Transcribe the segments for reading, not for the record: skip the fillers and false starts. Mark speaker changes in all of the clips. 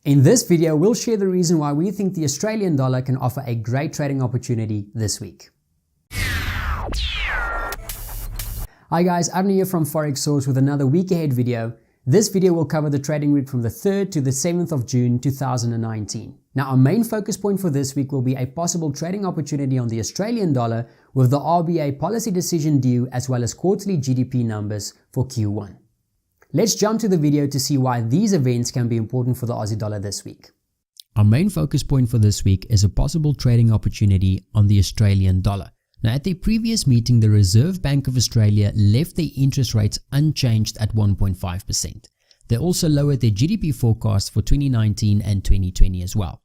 Speaker 1: In this video, we'll share the reason why we think the Australian dollar can offer a great trading opportunity this week. Hi guys, Arne here from Forex Source with another week ahead video. This video will cover the trading week from the 3rd to the 7th of June 2019. Now our main focus point for this week will be a possible trading opportunity on the Australian dollar with the RBA policy decision due as well as quarterly GDP numbers for Q1. Let's jump to the video to see why these events can be important for the Aussie dollar this week.
Speaker 2: Our main focus point for this week is a possible trading opportunity on the Australian dollar. Now at the previous meeting, the Reserve Bank of Australia left their interest rates unchanged at 1.5%. They also lowered their GDP forecast for 2019 and 2020 as well.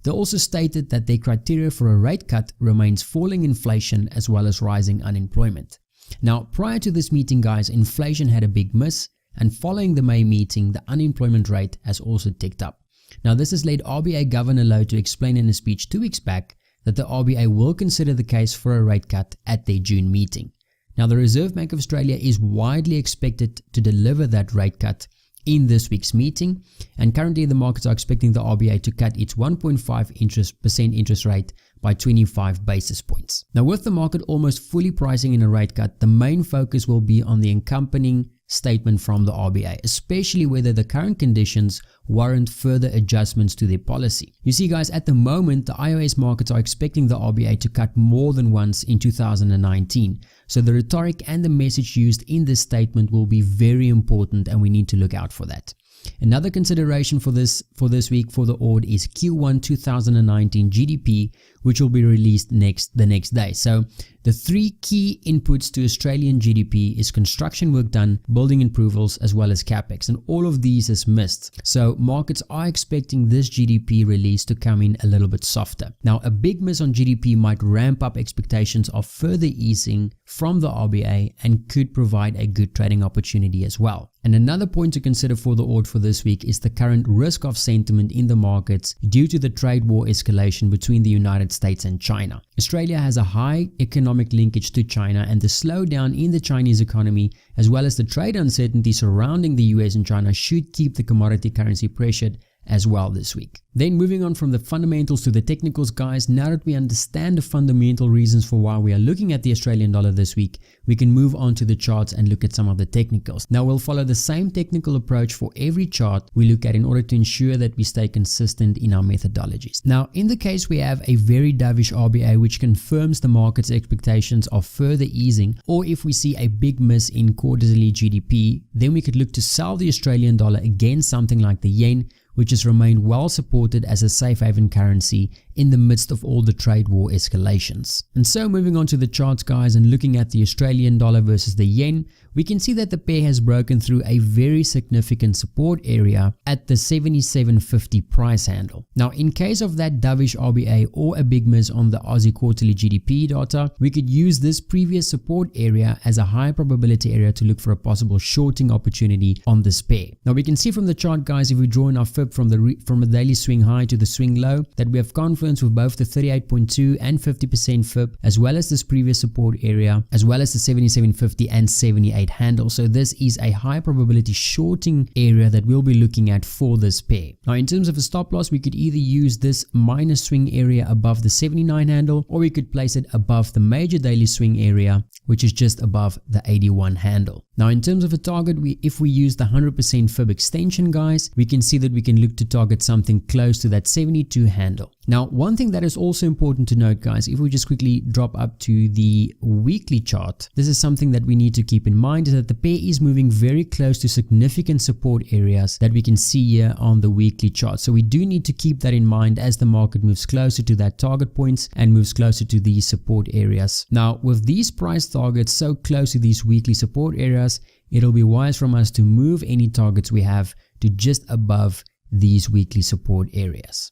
Speaker 2: They also stated that their criteria for a rate cut remains falling inflation as well as rising unemployment. Now prior to this meeting guys, inflation had a big miss, and following the May meeting, the unemployment rate has also ticked up. Now this has led RBA Governor Lowe to explain in a speech 2 weeks back that the RBA will consider the case for a rate cut at their June meeting. Now the Reserve Bank of Australia is widely expected to deliver that rate cut in this week's meeting, and currently the markets are expecting the RBA to cut its 1.5% interest rate by 25 basis points. Now with the market almost fully pricing in a rate cut, the main focus will be on the accompanying statement from the RBA, especially whether the current conditions warrant further adjustments to their policy. You see guys, at the moment the iOS markets are expecting the RBA to cut more than once in 2019. So the rhetoric and the message used in this statement will be very important, and we need to look out for that. Another consideration for this week for the ORD is Q1 2019 GDP, which will be released the next day. So the 3 key inputs to Australian GDP is construction work done, building approvals, as well as capex, and all of these is missed. So markets are expecting this GDP release to come in a little bit softer. Now a big miss on GDP might ramp up expectations of further easing from the RBA and could provide a good trading opportunity as well. And another point to consider for the ORD for this week is the current risk of sentiment in the markets due to the trade war escalation between the United States and China. Australia has a high economic linkage to China, and the slowdown in the Chinese economy as well as the trade uncertainty surrounding the US and China should keep the commodity currency pressured as well this week. Then moving on from the fundamentals to the technicals guys, now that we understand the fundamental reasons for why we are looking at the Australian dollar this week, we can move on to the charts and look at some of the technicals. Now we'll follow the same technical approach for every chart we look at in order to ensure that we stay consistent in our methodologies. Now in the case we have a very dovish RBA which confirms the market's expectations of further easing, or if we see a big miss in quarterly GDP, then we could look to sell the Australian dollar against something like the yen, which has remained well supported as a safe haven currency in the midst of all the trade war escalations. And so moving on to the charts guys and looking at the Australian dollar versus the yen, we can see that the pair has broken through a very significant support area at the 77.50 price handle. Now in case of that dovish RBA or a big miss on the Aussie quarterly GDP data, we could use this previous support area as a high probability area to look for a possible shorting opportunity on this pair. Now we can see from the chart guys, if we draw in our fib from a daily swing high to the swing low, that we have confluence with both the 38.2 and 50% fib, as well as this previous support area, as well as the 77.50 and 78 handle. So this is a high probability shorting area that we'll be looking at for this pair. Now in terms of a stop loss, we could either use this minor swing area above the 79 handle, or we could place it above the major daily swing area, which is just above the 81 handle. Now in terms of a target, if we use the 100% fib extension guys, we can see that we can look to target something close to that 72 handle. Now one thing that is also important to note guys, if we just quickly drop up to the weekly chart, this is something that we need to keep in mind, is that the pair is moving very close to significant support areas that we can see here on the weekly chart. So we do need to keep that in mind as the market moves closer to that target points and moves closer to these support areas. Now with these price targets so close to these weekly support areas, it'll be wise from us to move any targets we have to just above these weekly support areas.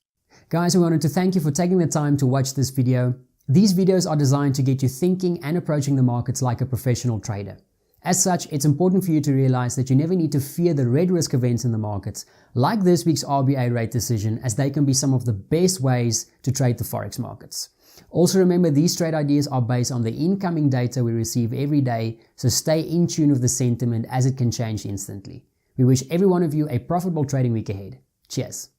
Speaker 1: Guys, we wanted to thank you for taking the time to watch this video. These videos are designed to get you thinking and approaching the markets like a professional trader. As such, it's important for you to realize that you never need to fear the red risk events in the markets, like this week's RBA rate decision, as they can be some of the best ways to trade the forex markets. Also remember, these trade ideas are based on the incoming data we receive every day, so stay in tune with the sentiment as it can change instantly. We wish every one of you a profitable trading week ahead. Cheers.